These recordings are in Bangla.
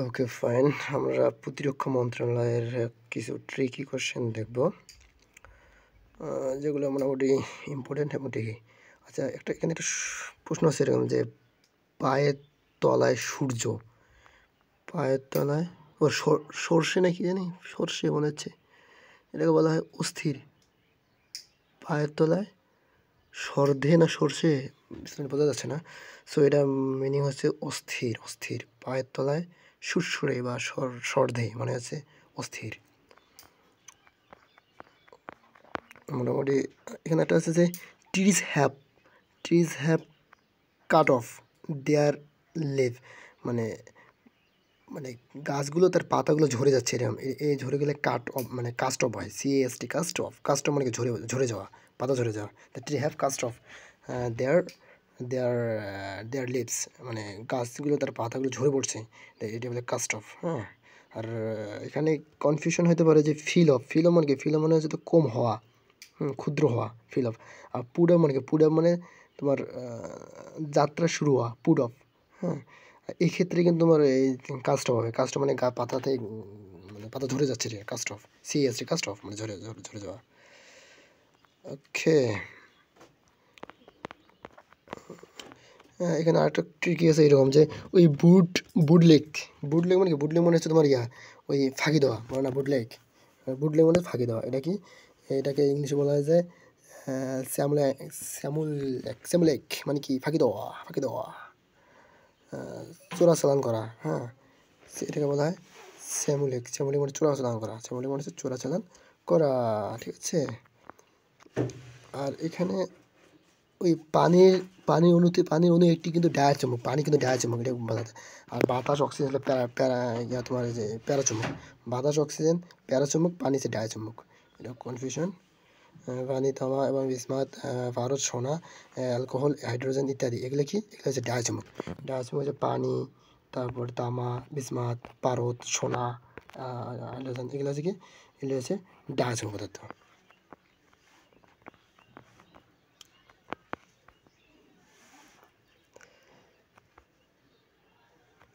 Okay fine. আমরা প্রতিরক্ষা মন্ত্রণালয়ের কিছু ট্রিকি কোয়েশ্চেন দেখব, যেগুলো মোটামুটি ইম্পর্টেন্ট এবং ট্রিকি। আচ্ছা, এখানে একটা প্রশ্ন আছে এরকম যে পায়ের তলায় সূর্য, পায়ের তলায় ও সর্ষে না কি জানি, সর্ষে মনে হচ্ছে, এটাকে বলা হয় অস্থির। পায়ের তলায় সর্ধে না সর্ষে বোঝা যাচ্ছে না। সো এটা মিনিং হচ্ছে অস্থির। অস্থির পায়ের তলায় সুরসুরে বা সর্ধে মানে হচ্ছে অস্থির। মোটামুটি এখানে একটা আছে যে trees have cut off their leave, মানে মানে গাছগুলো তার পাতাগুলো ঝরে যাচ্ছে এরকম, এই ঝরে গেলে কাট অফ মানে কাস্ট অফ হয়, CAST cast off. Cast off মানে কি ঝরে ঝরে যাওয়া, পাতা ঝরে যাওয়া। The tree have cast off their their their leaves, মানে গাছগুলো তার পাতাগুলো ঝরে পড়ছে, এটা বলে কাস্ট অফ। হ্যাঁ, আর এখানে কনফিউশন হতে পারে যে ফিল অফ মানে কি, ফিল অফ মানে হচ্ছে তো কম হওয়া, ক্ষুদ্র হওয়া, ফিল অফ। আর পুড অফ মানে কি, পুড অফ মানে তোমার যাত্রা শুরু হওয়া, পুড অফ। হ্যাঁ, এই ক্ষেত্রে কিন্তু তোমার এই কাস্ট অফ হবে। কাস্ট অফ মানে পাতাতে মানে পাতা ঝরে যাচ্ছে রে, cast off, CAST cast off মানে ঝরে ঝরে ঝরে যাওয়া। ওকে, এখানে আরেকটা ট্রিকি আছে এরকম যে ওই বুডলেক, বুডলেক মানে কি, বুডলেক মানে হচ্ছে তোমার ওই ফাঁকি দেওয়া মানে না, বুডলেক মানে ফাঁকি দেওয়া। এটাকে ইংলিশে বলা হয় যে স্যামুলেক মানে কি, ফাঁকি দেওয়া, চোরাচালান করা। হ্যাঁ, এটাকে বলা হয় স্যামুলেক মানে চোরাচালান করা, স্যামুলেক মানে হচ্ছে চোরাচালান করা। ঠিক আছে। আর এখানে ওই পানির অণু একটি কিন্তু ডায়ার চুম্বক, পানি কিন্তু ডায়ার চুম্বক, এটা বলা যায়। আর বাতাস অক্সিজেন হলো প্যারা প্যারা তোমার এই যে প্যারাচুম্বক। বাতাস অক্সিজেন প্যারাচুম্বক, পানি হচ্ছে ডায়াচুম্বক। এটা কনফিউশন। পানি, তামা এবং বিসমাথ, পারদ, সোনা, অ্যালকোহল, হাইড্রোজেন ইত্যাদি, এগুলো কি, এগুলো হচ্ছে ডায়াচুম্বক। ডায়াচুম্বক হচ্ছে পানি, তারপর তামা, বিসমাথ, পারদ, সোনা, হাইড্রোজেন, এগুলো হচ্ছে কি, এগুলো হচ্ছে ডায়াচুম্বক পদার্থ।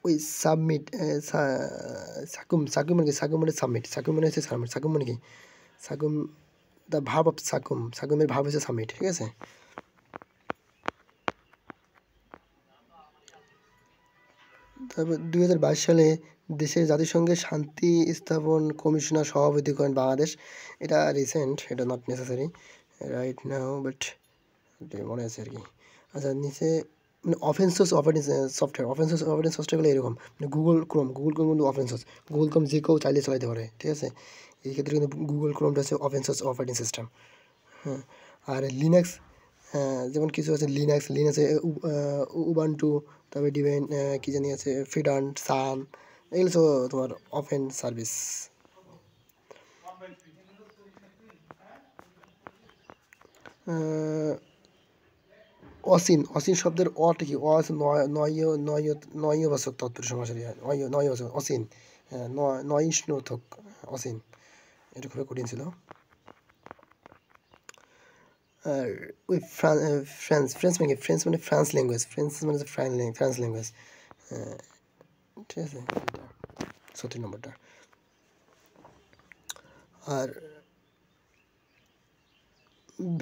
ওই সাবমিট সাকুম মানে কি, সাকুম মানে সাবমিট, সাকুম মানে হচ্ছে সাবমিট, সাকুম মানে কি, সাকুম দ্য ভার্ব অফ সাকুমের ভার্ব হচ্ছে সাবমিট। ঠিক আছে। তারপর 2022 সালে দেশের জাতিসংঘের শান্তি স্থাপন কমিশনার সভাপতি করেন বাংলাদেশ। এটা রিসেন্ট, এটা not necessary right now, but মনে আছে আর কি। আচ্ছা, নিচে মানে অপেন সোর্স অপারেটিং সফটওয়্যারগুলো এরকম, মানে গুগল ক্রোম কিন্তু অপেন সোর্স। গুগল ক্রোম যে কেউ চাইলে চালাতে পারে। ঠিক আছে। এই ক্ষেত্রে কিন্তু গুগল ক্রোমটা হচ্ছে ওপেন সোর্স অপারেটিং সিস্টেম। হ্যাঁ, আর লিনাক্স, যেমন কিছু আছে লিনাক্সে উবান্টু, তারপরে ডিভাইন কী জানি আছে, ফ্রিডান, সান, এগুলো সব তোমার ওপেন সার্ভিস। অসীন শব্দের অটা কি, আছে নয় বাচক তৎপুরুষ সমাসের, নয় বাচক অসীন, নয়িষ্ণুথক অসীন। এটা খুবই কঠিন ছিল। আর ওই ফ্রেঞ্চ মানে ফ্রান্স ল্যাঙ্গুয়েজ, ফ্রান্স ল্যাঙ্গুয়েজ। ঠিক আছে, এটা 36 নম্বরটা। আর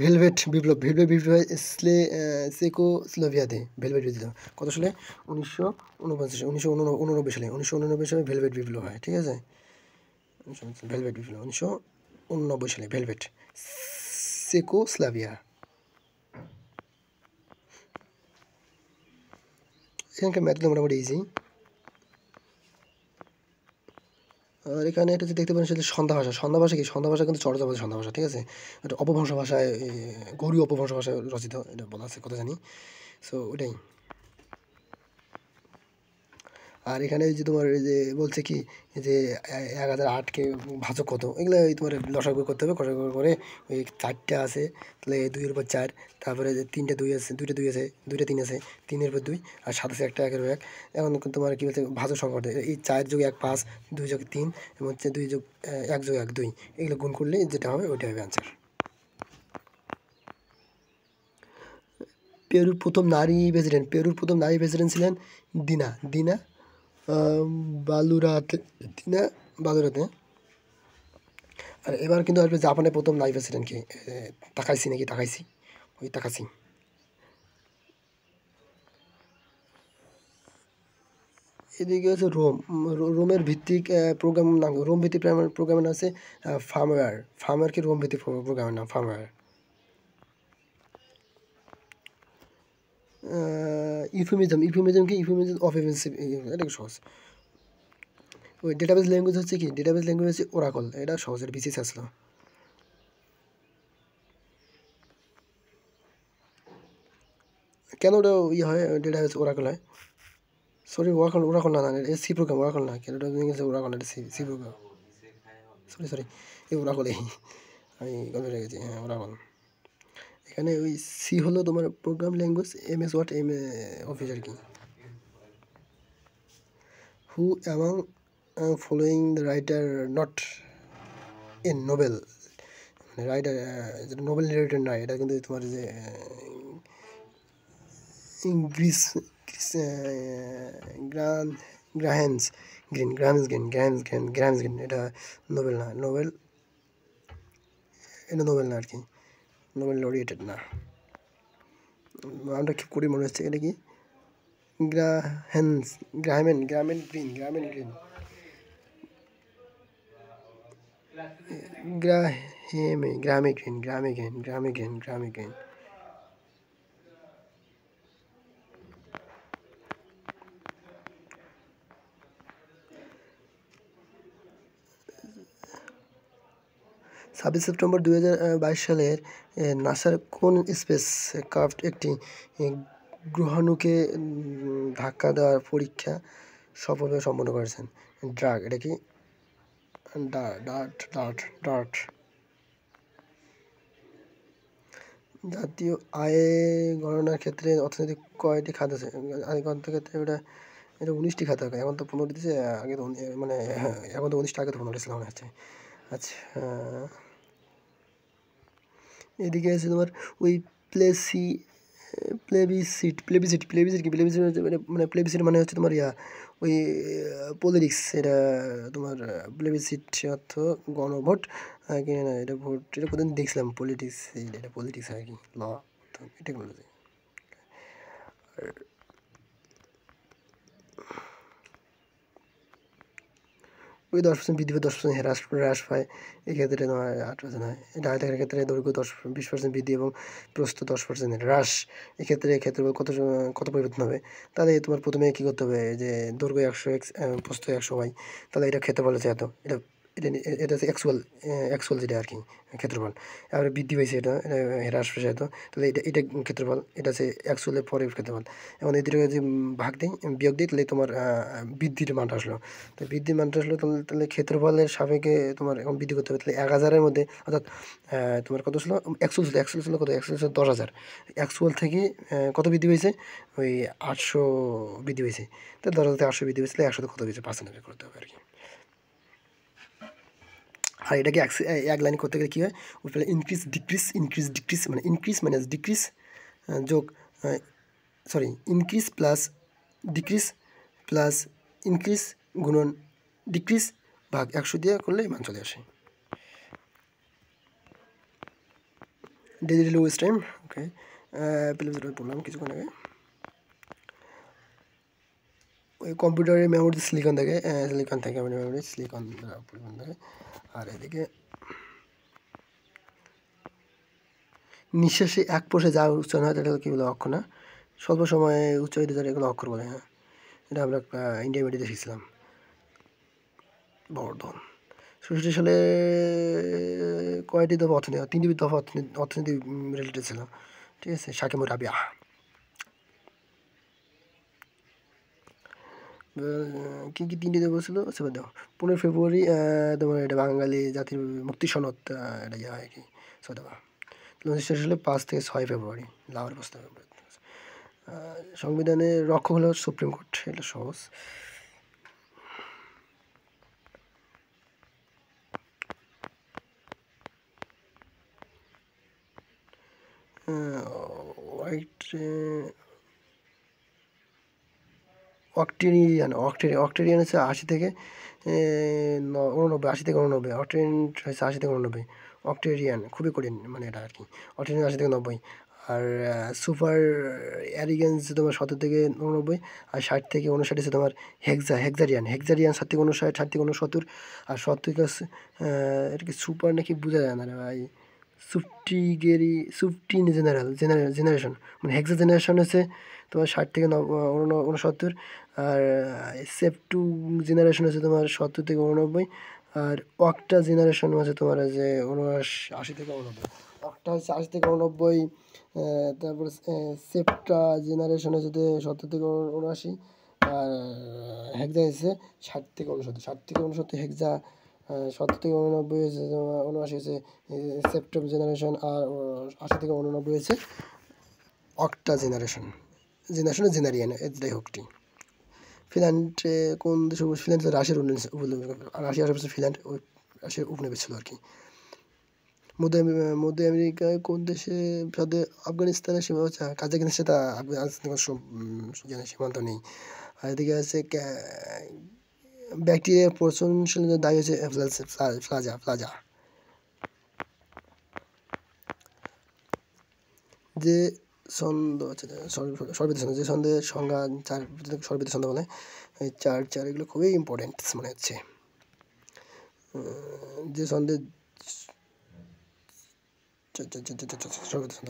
ভেলভেট বিপ্লব হয় চেকোস্লোভাকিয়াতে। ভেলভেট বিপ্লব কত সালে? 1989 সালে ভেলভেট বিপ্লব হয়। ঠিক আছে। ভেলভেট বিপ্লব 1989 সালে, ভেলভেট, চেকোস্লোভাকিয়া। এখানকার ম্যাথগুলো মোটামুটি ইজি। আর এখানে এটা যে দেখতে পারেন সেটা সন্ধ্যা ভাষা কি, সন্ধ্যা ভাষা কিন্তু চর্যাপদের সন্ধ্যা ভাষা। ঠিক আছে। এটা অপভ্রংশ ভাষায়, গৌরী অপভ্রংশ ভাষায় রচিত, এটা বলা আছে কথা জানি। সো ওটাই। আর এখানে ওই যে তোমার এই যে বলছে কি, যে 1008কে ভাজক কত, এগুলো ওই তোমার লসাগু করতে হবে। লসাগু করে ওই 4টা আছে, তাহলে 2-এর উপর 4, তারপরে যে 3টা 2 আছে, 2টা 2 আছে, 2টা 3 আছে, 3-এর উপর 2, আর 7 আছে একটা, 1-এর উপর 1। এখন তোমার কি বলছে, ভাজক সংখ্যা করতে, এই 4 যোগ 1 5, 2 যোগ 3 এবং হচ্ছে 2 যোগ 1 যোগ 1 2, এগুলো গুণ করলে যেটা হবে ওইটা হবে অ্যান্সার। পেরুর প্রথম নারী প্রেসিডেন্ট ছিলেন দিনা বালুরাতে না, বালুরাতে। আর এবার কিন্তু আসবে জাপানের প্রথম লাইভ প্রেসিডেন্ট কি, তাকাইছি নাকি তাকাইছি, ওই তাকাইছি। এদিকে হচ্ছে রোম, রোমের ভিত্তিক প্রোগ্রামের নাম, রোম ভিত্তিক প্রোগ্রামের নাম আছে ফার্মওয়্যার। ফার্মওয়্যার কি রোম ভিত্তিক প্রোগ্রামের নাম ফার্মওয়্যার। ইউফেমিজম, ইউফেমিজম কি, ইউফেমিজম অফেন্সিভ, এটা কি সহজ। ওই ডেটাবেস ল্যাঙ্গুয়েজ হচ্ছে কি, ডেটাবেস ল্যাঙ্গুয়েজ হচ্ছে ওরাকল, এটা সহজ, এটা বিসিএস আসলো। কেন ওটা ইয়ে হয়, ডেটাবেস ওরাকল হয়, সরি ওরাকল, ওরাকল না, না এটা সি প্রোগ্রাম, ওরাকল না, কেন ওটা ইংরেজি ওরাকল, এটা C, C program, sorry sorry, এই ওরাকল, আমি কথা রেখেছি, হ্যাঁ ওরাকল। এখানে ওই সি হলো তোমার program language, M S word, M office আর কি। Who among following the writer not a Nobel, মানে রাইটার, যেটা নোবেল রিলেটেড নয়, এটা কিন্তু তোমার যে গ্রিস, গ্রান, গ্রাহেন্স Greene, Graham's Greene, Graham's Greene, এটা নোবেল না, নোবেল, এটা নোবেল না আর কি, নোবেল লরিয়েটেড না। নামটা কি করে মনে হচ্ছে, এটা কি গ্রাহেন্স, গ্রাহামেন, গ্রামেন গ্রিন, গ্রামেন গ্রিন, গ্রাহেমে, গ্রামে গ্রিন, গ্রামে গ্রিন, গ্রামে গ্রিন, গ্রামে গ্রিন। 26 সেপ্টেম্বর 2022 সালের নাসার কোন স্পেস ক্রাফট একটি গ্রহাণুকে ধাক্কা দেওয়ার পরীক্ষা সফলভাবে সম্পন্ন করেছেন? ড্রাগ, এটা কি ডার্ট, ডার্ট, ডার্ট। জাতীয় আয় গণনার ক্ষেত্রে অর্থনৈতিক কয়টি খাত আছে? আয় গণনার ক্ষেত্রে এটা, এটা 19টি খাত থাকে, এখন তো 15 দিয়েছে, আগে তো মানে হ্যাঁ, এখন তো 19টা, আগে তো 15 ছিল মনে হচ্ছে। আচ্ছা, এদিকে আছে তোমার ওই প্লেসি, প্লেবিসিট, প্লেবিসিট, প্লেবিসিট কি, প্লেবিসিট হচ্ছে মানে প্লেবিসিট মানে হচ্ছে তোমার ইয়া, ওই পলিটিক্স, এটা তোমার প্লেবিসিট অর্থ গণভোট, কি না, এটা ভোট, এটা কোথায় দেখছিলাম, পলিটিক্স, এটা পলিটিক্স আর কি, ল, টেকনোলজি। ওই 10% বৃদ্ধি পায়, 10% হ্রাস হ্রাস পায়, এক্ষেত্রে তোমার 8% হয়। এটা হাইটেকের ক্ষেত্রে দৈর্ঘ্য 20% বৃদ্ধি এবং প্রস্থ 10% হ্রাস, এক্ষেত্রে ক্ষেত্রফল কত পরিবর্তন হবে? তাহলে তোমার প্রথমে কী করতে হবে, যে দৈর্ঘ্য 100x, প্রস্থ 100y, তাহলে এটা ক্ষেত্রফল হচ্ছে এত, এটা এটা এটা হচ্ছে অ্যাকচুয়াল, অ্যাকচুয়াল যেটা আর কি ক্ষেত্রফল। আর বৃদ্ধি পাইছে, এটা এটা হ্রাস পেয়েছে এত, তাহলে এটা এটা ক্ষেত্রফল, এটা হচ্ছে অ্যাকচুয়ালের পরের ক্ষেত্রফল। এখন এই দুটোকে যদি ভাগ দিই, বিয়োগ দিই, তাহলে তোমার বৃদ্ধির মানটা আসলো। তো বৃদ্ধির মানটা আসলো, তাহলে তাহলে ক্ষেত্রফলের সাপেক্ষে তোমার এখন বৃদ্ধি করতে হবে, তাহলে 1000-এর মধ্যে, অর্থাৎ তোমার কত ছিল, অ্যাকচুয়াল ছিল, অ্যাকচুয়াল ছিল কত, অ্যাকচুয়াল ছিল 10,000, অ্যাকচুয়াল থেকে কত বৃদ্ধি পেয়েছে, ওই 800 বৃদ্ধি পেয়েছে। তো 10,000 থেকে 800 বৃদ্ধি পেয়েছে, তাহলে 100 কত পেয়েছে, পার্সেন্টেজ করতে হবে আর কি। আর এটাকে এক লাইন করতে গেলে কী হয়, ওই ইনক্রিজ ডিক্রিজ, ইনক্রিজ ডিক্রিজ, মানে ইনক্রিজ মাইনাস ডিক্রিজ যোগ, sorry, increase plus decrease plus increase গুণন ডিক্রিজ ভাগ 100 দিয়ে করলে মান চলে আসে। ডেলি ওয়েস্ট টাইম, ওকে, বললাম কিছুক্ষণ আগে। ওই কম্পিউটারের মেমোরি সিলিকন থাকে, সিলিকন থাকে, মেমোরি সিলিকন পরিমাণ থাকে। আর এদিকে নিঃশ্বাসে এক পোষে যা উচ্চারণ হয়, এটা কী বলে, অক্ষর না, স্বল্প সময়ে উচ্চারিত যারা, এগুলো অক্ষর বলে, হ্যাঁ, এটা আমরা ইন্টারমিডিয়েটে শিখছিলাম। বর্ধন 67 সালে কয়টি দফা অর্থনীতি, 3টি দফা অর্থনীতি রিলেটেড ছিল, ঠিক আছে, সাকিমুর রাবিয়া। কী কী 3টি দফা ছিল, সেবার দেখো, 15 ফেব্রুয়ারি তোমার এটা বাঙালি জাতির মুক্তি সনদ, এটা ইয়ে হয় কি, দফা। 1960 সালে 5 থেকে 6 ফেব্রুয়ারি লাহোর প্রস্তাব। সংবিধানের রক্ষক হলো সুপ্রিম কোর্ট, এটা সহজ। হোয়াইট অক্টেরিয়ান হচ্ছে 80 থেকে 89, 80 থেকে 89, অক্টেরিয়ান হচ্ছে 80 থেকে 89, অক্টেরিয়ান খুবই কঠিন মানে এটা আর কি। অক্টেরিয়ান 80 থেকে 90, আর সুপার অ্যারিগেন্স তোমার 70 থেকে 89, আর 60 থেকে 59 হচ্ছে তোমার হেক্সারিয়ান 60 থেকে 59, 60 থেকে 69, আর 70 থেকে এটা কি সুপার নাকি বোঝা যায় না রে ভাই। সুফটিন জেনারেশন মানে হেক্সা জেনারেশন হচ্ছে তোমার 60 থেকে 69, আর সেপ্টু জেনারেশন হচ্ছে তোমার 70 থেকে 89, আর অক্টা জেনারেশন হচ্ছে তোমার যে 80 থেকে 89। অক্টা হচ্ছে 80 থেকে 89, তারপর সেপ্টা জেনারেশন হচ্ছে 70 থেকে 79, আর হেক্সা হচ্ছে 60 থেকে 69 হেক্সা, 70 থেকে 89 হচ্ছে 79 হচ্ছে সেপ্টেম জেনারেশন, আর 80 থেকে 89 হচ্ছে অক্টা জেনারিয়ান যাই হোকটি। ফিনল্যান্ডে কোন দেশে ফিনল্যান্ড রাশিয়ার রাশিয়ার আশেপাশে ফিনল্যান্ড ওই রাশিয়ার উপনিবেশ ছিল আর কি। মধ্য আমেরিকায় কোন দেশে সাথে আফগানিস্তানের সীমা হচ্ছে কাজাকিস্তানের সাথে আফগানিস্তানের সীমান্ত নেই। আর এদিকে আছে ব্যাকটেরিয়া পচনশীলতার দায়ী হচ্ছে প্লাজা। যে ছন্দ সর্বিত ছন্দ, যে ছন্দের সংজ্ঞা 4 সর্বিত ছন্দ বলে, এই 4 এগুলো খুবই ইম্পর্টেন্ট মনে হচ্ছে। যে ছন্দের সর্বিত ছন্দ,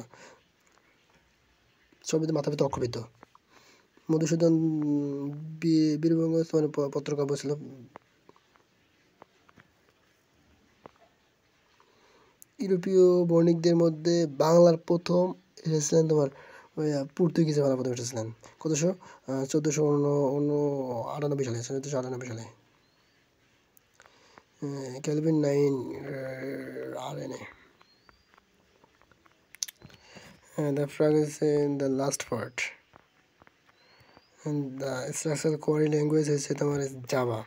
সর্বিত মাথাপিত অক্ষবিত। মধুসূদন বীরবঙ্গ মানে পত্রকাব্য ছিল। ইউরোপীয় বণিকদের মধ্যে বাংলার প্রথম এসেছিলেন তোমার ওই পর্তুগিজে বাংলা প্রথম এসেছিলেন 1498 সালে 1498 সালে। Calvin 9 RNA. The frog is in the last part. And the structural core language হচ্ছে তোমার জাভা।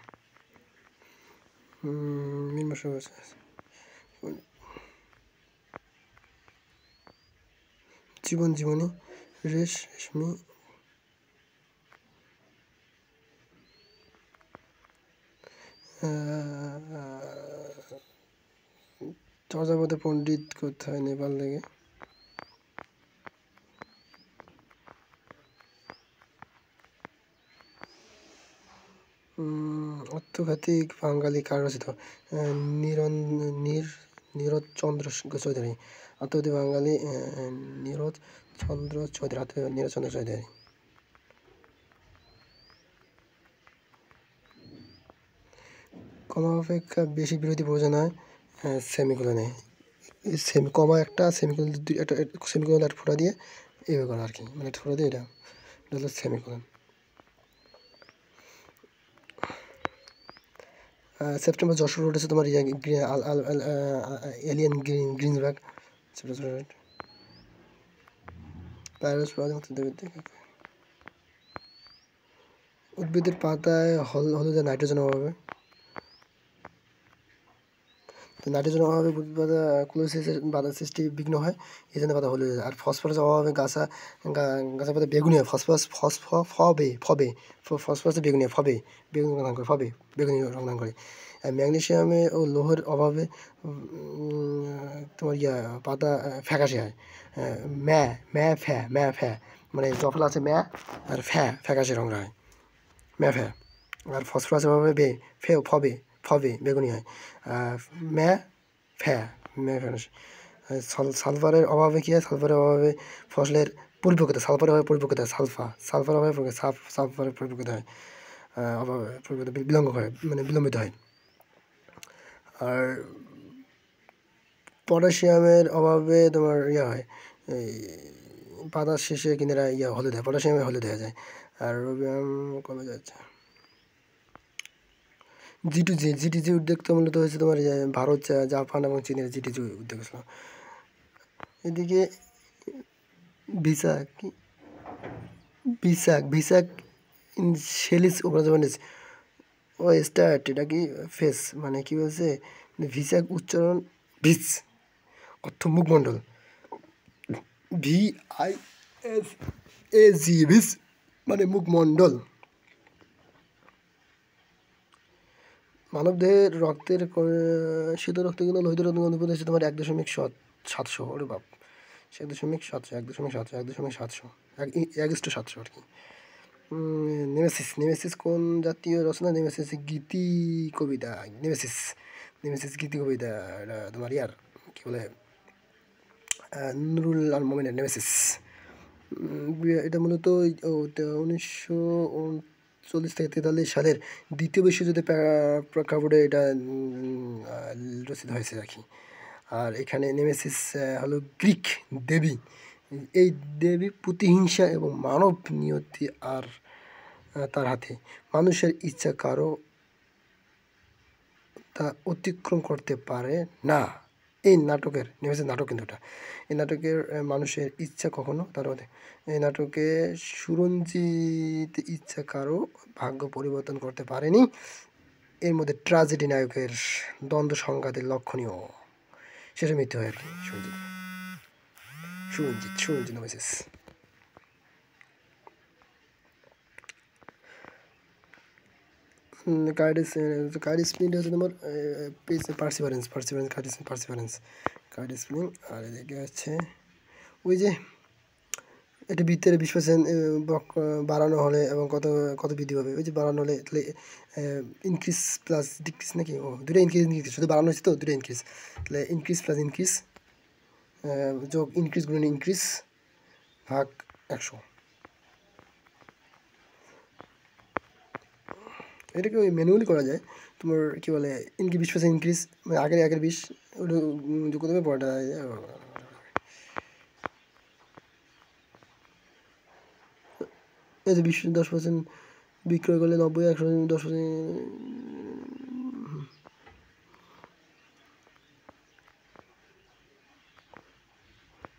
জীবনী রেশমি চর্যাপদে পণ্ডিত কোথায় নেপাল থেকে। অর্থঘাতিক বাঙালি কার রচিত? নীরদচন্দ্র চৌধুরী। আত্মঘাতী বাঙালি নীরদচন্দ্র চৌধুরী। কমা অপেক্ষা বেশি বিরোধী প্রয়োজন হয় সেমিকোলনে। কমা একটা সেমিকোলন একটা সেমিকোলন একটা ফোঁটা দিয়ে এইভাবে করা আর কি, মানে একটা ফোঁটা দিয়ে এটা হলো সেমিকোলন। সেপ্টেম্বর যশোর রোড হচ্ছে তোমার এলিয়ান গ্রিনবার্গ। উদ্ভিদের পাতায় হলুদে নাইট্রোজেন অভাবে, তো নাইট্রোজেনের অভাবে পাতা ক্লোরোসিসের বাধা সৃষ্টি বিঘ্ন হয়, এই জন্য পাতা হলুদ। আর ফসফরাসের অভাবে গাছা পাতা বেগুনি হয়। ফসফরাসে বেগুনি হয়, বেগুনি রং করে বেগুনি রং করে। আর ম্যাগনেসিয়ামে ও লোহের অভাবে তোমার পাতা ফ্যাকাশে হয়। ফ্যা মানে জফলা আছে আর ফ্যাকাশে রং হয় ফ্যা। আর ফসফরাসের অভাবে ফবে বেগুনি হয়। ফ্যা সালফারের অভাবে কী হয়? সালফারের অভাবে ফসলের পরিপক্কতা, সালফারের অভাবে পরিপক্কতা হয়, সালফারের অভাবে সালফারের পরিপক্কতা হয়, অভাবে বিলম্বিত হয়। আর পটাশিয়ামের অভাবে তোমার হয় এই পাতার শেষে কিনারা হলুদ হয়, পটাশিয়ামে হলুদ হয়ে যায়। আর রবিয়াম কমে যাচ্ছে। জিটিজি উদ্যোগ তো মূলত হচ্ছে তোমার ভারত, জাপান এবং চীনের জিটিজি উদ্যোগ ছিল। এদিকে ভিসাক শেলিস ওপরাজমানিস ও স্টার্ট, এটা কি ফেস মানে কি বলছে? ভিসাক উচ্চারণ ভিস, অর্থ মুখমণ্ডল, VISAG ভিস মানে মুখমণ্ডল। মানবদেহের রক্তের শীত রক্তগুলো লোহিত রক্তগুলো অনুপাত হচ্ছে তোমার 1.700। ওরে বাপ, 1.700 1.700 আর কি। নেমেসিস, নেমেসিস কোন জাতীয় রচনা? নেমেসিস গীতি কবিতা। নেমেসিস, নেমেসিস গীতি কবিতা। এটা তোমার ইয়ার কী বলে, নুরুল আল মোমিনের নেমেসিস। এটা মূলত 1939 সালের দ্বিতীয় বিশ্বযুদ্ধের প্রেক্ষাপটে এটা রচিত হয়েছে আর কি। আর এখানে নেমেসিস হলো গ্রিক দেবী। এই দেবী প্রতিহিংসা এবং মানব নিয়তি আর তার হাতে। মানুষের ইচ্ছা কারো তা অতিক্রম করতে পারে না। এই নাটকের নেমেসিস নাটক কিন্তু এটা, এই নাটকের মানুষের ইচ্ছা কখনো তার মধ্যে, এই নাটকে সুরঞ্জিত ইচ্ছা কারো ভাগ্য পরিবর্তন করতে পারেনি। এর মধ্যে ট্র্যাজেডি নায়কের দ্বন্দ্ব সংঘাতের লক্ষণীয়। শেষে মৃত্যু হয় আর কি Suranjit, Suranjit Suranjit nemesis. Card spleen হচ্ছে তোমার perseverance, perseverance perseverance card spleen. আর এদিকে হচ্ছে ওই যে এটা ভিতরে 20% বাড়ানো হলে এবং কত কত বৃদ্ধি পাবে, ওই যে বাড়ানো হলে তাহলে ইনক্রিজ প্লাস ডিক্রিজ নাকি, ও দুটো ইনক্রিজ ইনক্রিজ শুধু বাড়ানো হচ্ছে তো দুটো ইনক্রিজ, তাহলে ইনক্রিজ প্লাস ইনক্রিজ যোগ ইনক্রিজ গুণ ইনক্রিজ ভাগ 100। এটাকে ওই ম্যানুয়ালি করা যায়। তোমার কী বলে 20% ইনক্রিজ, মানে আগের 20 ওটা যোগ করতে হবে পরেটা। এই যে 10% বিক্রয় করলে 90, 100 10%।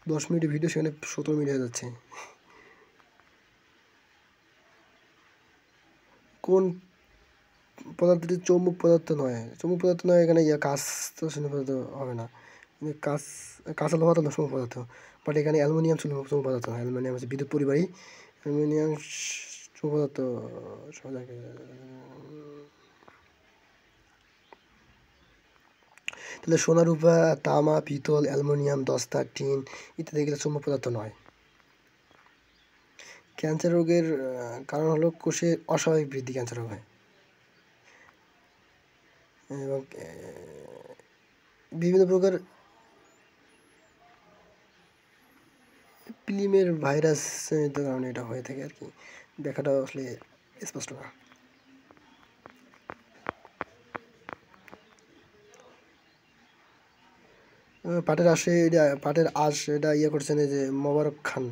10 মিনিটের ভিডিও সেখানে 17 মিনিট হয়ে যাচ্ছে। কোন পদার্থটি চৌম্বক পদার্থ নয়? চৌম্বক পদার্থ নয় এখানে কাঁচ তো চৌম্বক পদার্থ হবে না, কাঁচ কাঁচা লোহা তো চৌম্বক পদার্থ, বাট এখানে অ্যালুমিনিয়াম চৌম্বক পদার্থ নয়। অ্যালুমিনিয়াম হচ্ছে বিদ্যুৎ পরিবাহী, অ্যালুমিনিয়াম চৌম্বক পদার্থ সব জায়গায়। তাহলে সোনা, রূপা, তামা, পিতল, অ্যালুমিনিয়াম, দস্তা, টিন ইত্যাদি এগুলো চৌম্বক পদার্থ নয়। ক্যান্সার রোগের কারণ হলো কোষের অস্বাভাবিক বৃদ্ধি, ক্যান্সার রোগ হয়। এবং বিভিন্ন প্রকার পিলিমের ভাইরাস কারণে এটা হয়ে থাকে আর কি, দেখাটা আসলে স্পষ্ট না। পাটের আঁশে এটা, পাটের আঁশ এটা ইয়ে করছেন এই যে মোবারক খান,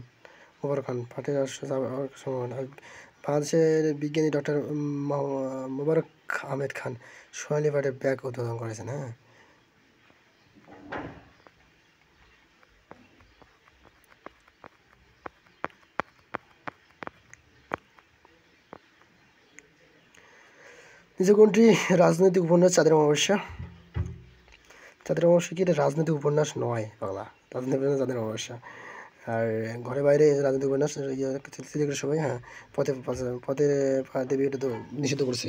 পাটের আঁশ সম্ভাবনা। বাংলাদেশের বিজ্ঞানী ডক্টর মোবারক আহমেদ খান সোনালী পাটের ব্যাগ উদ্ভাবন করেছেন। হ্যাঁ, নিচে কোনটি রাজনৈতিক উপন্যাস? চাঁদের অমাবস্যা। চাঁদের অমাবস্যা কি এটা রাজনৈতিক উপন্যাস নয়? বাংলা রাজনৈতিক উপন্যাস চাঁদের অমাবস্যা। আর ঘরে বাইরে রাজনৈতিক উপন্যাস সিলেক্টেড সবাই। হ্যাঁ, পথে পথে দেবী এটা তো নিষিদ্ধ করছে।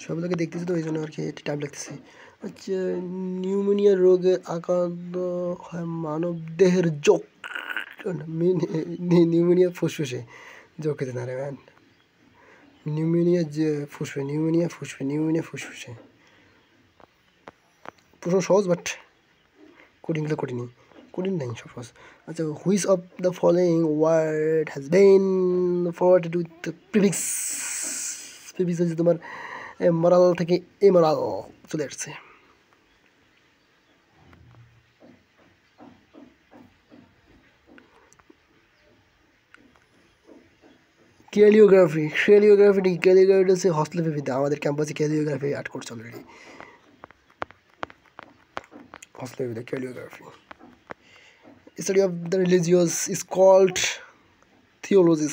সবগুলোকে দেখতেছি তো এই জন্য আর কি একটু টাইম লাগতেছে। আচ্ছা, নিউমোনিয়া রোগে আক্রান্ত হয় মানব দেহের যক, নিউমোনিয়া ফুসফুসে, যকৃতে না রে ম্যান, নিউমোনিয়া যে ফুসফুসে, নিউমোনিয়া ফুসফুসে। প্রশ্ন সহজ বাট কোডিংগুলো কঠিন নাই, সব সহজ। আচ্ছা, which of the following word has been forwarded with prefix? Prefix হচ্ছে তোমার মরাল থেকে ইমরাল চলে আসছে। ক্যালিওগ্রাফি হচ্ছে হস্তলিপিবিদ্যা। আমাদের ক্যাম্পাসে ক্যালিওগ্রাফি আর্ট করছে অলরেডি। হস্তলিপিবিদ্যা, calligraphy. Study of the religious is called theology.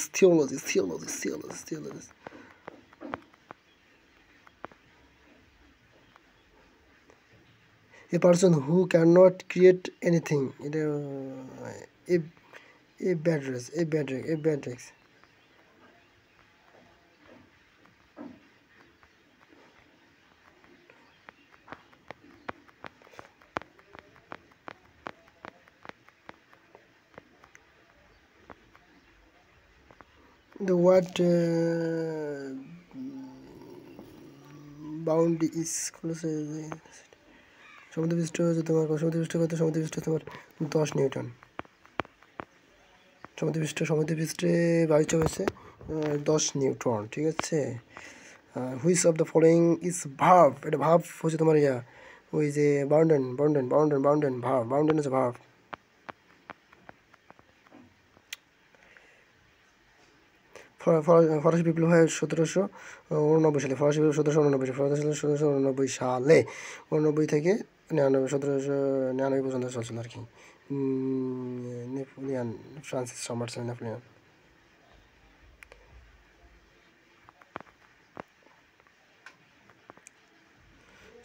A person who cannot create anything. A bad dress, a bad dress, a bad dress. The what bound is close. সমুদ্রপৃষ্ঠ হচ্ছে তোমার সমুদ্রপৃষ্ঠ কত সমুদ্রপৃষ্ঠ তোমার 10 নিউটন সমুদ্রপৃষ্ঠে বায়ু চাপ হচ্ছে 10 নিউটন ঠিক আছে which of the following is verb এটা ভার্ব হচ্ছে তোমার ওই যে বাউন্ডেন ভার্ব বাউন্ডেন হচ্ছে ভার্ব ফরাসি বিপ্লব হয় 1789 সালে ফরাসি বিপ্লব 1789 89 থেকে 1799 পর্যন্ত চলছিল আর কি নেপোলিয়ান ফ্রান্সিস সম্রাট নেপোলিয়ান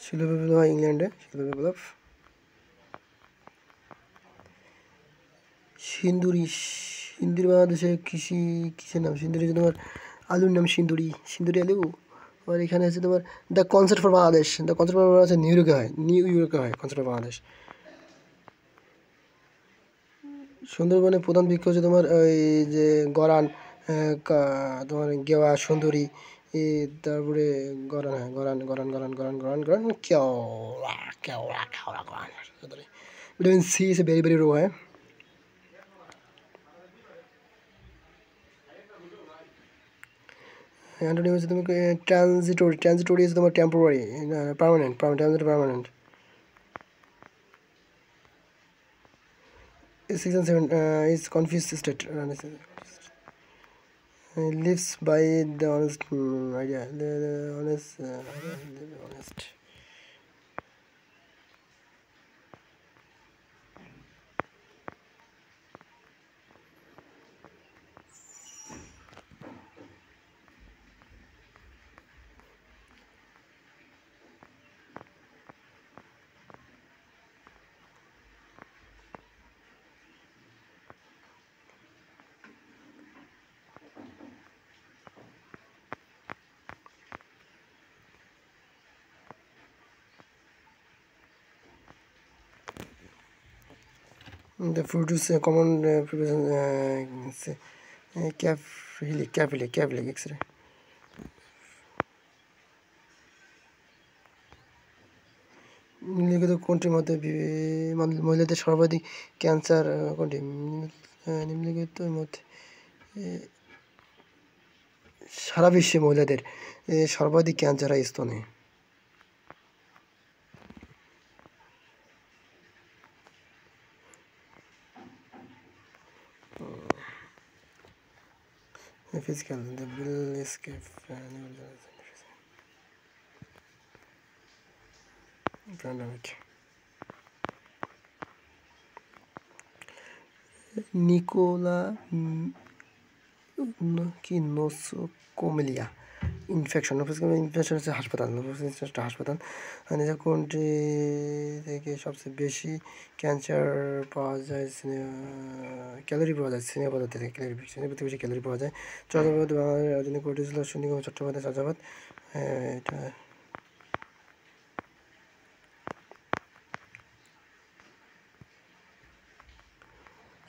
শিল্প বিপ্লব হয় ইংল্যান্ডে শিল্প বিপ্লব সিন্দুরি বাংলাদেশে কিসের নাম সিন্দুরি তোমার আলুর নাম সিন্দুরি আলু আর এখানে আছে তোমার the concert for Bangladesh new ইয়র্কে হয় কনসার্ট ফর বাংলাদেশ সুন্দরবনে প্রধান বৃক্ষ হচ্ছে তোমার ওই যে গরান তোমার গেওয়া সুন্দরী তারপরে গরান কেওড়া vitamin C is a very very low antonym হচ্ছে তোমাকে ট্রানজিটরি হচ্ছে তোমার temporary permanent Six and seven is confused state. Lives by the honest idea. The honest, honest. The fruit is a common preparation. Caphilic X-ray. নিম্নলিখিত কোনটির মধ্যে মহিলাদের সর্বাধিক ক্যান্সার কোনটি নিম্নলিখিতের মধ্যে সারা বিশ্বে মহিলাদের সর্বাধিক ক্যান্সার হয় স্তনে physical the bill escape pandemic নিকোলা কি নোসোকোমিলিয়া ইনফেকশন হচ্ছে হাসপাতাল কোনটি থেকে সবচেয়ে বেশি ক্যান্সার পাওয়া যায় ক্যালোরি পাওয়া যায় সিনেমা পদার্থ থেকে সিনেমাতে বেশি ক্যালোরি পাওয়া যায় চট্টগ্রাম বাংলার রাজধানী কোনটি ছিল সুন্দরবন চট্টোপাধ্যায় চাষাবাদ এটা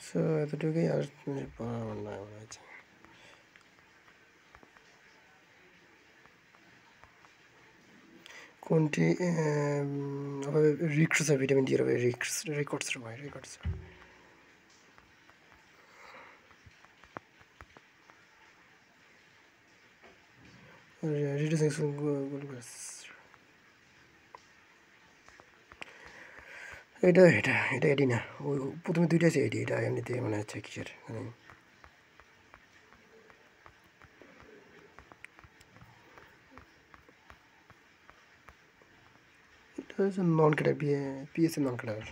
সো এতটুকুই আর না মনে হচ্ছে কোনটি অভাবে রিক্স ভিটামিন ডি এর অভাবে রিকর্ডস রিডিউসিং গ্লুকোজ এটা এডি না ওই প্রথমে দুইটা আছে এডি এটা এমনিতে মনে হচ্ছে কিসের এটা হচ্ছে non cadre PSC non cadre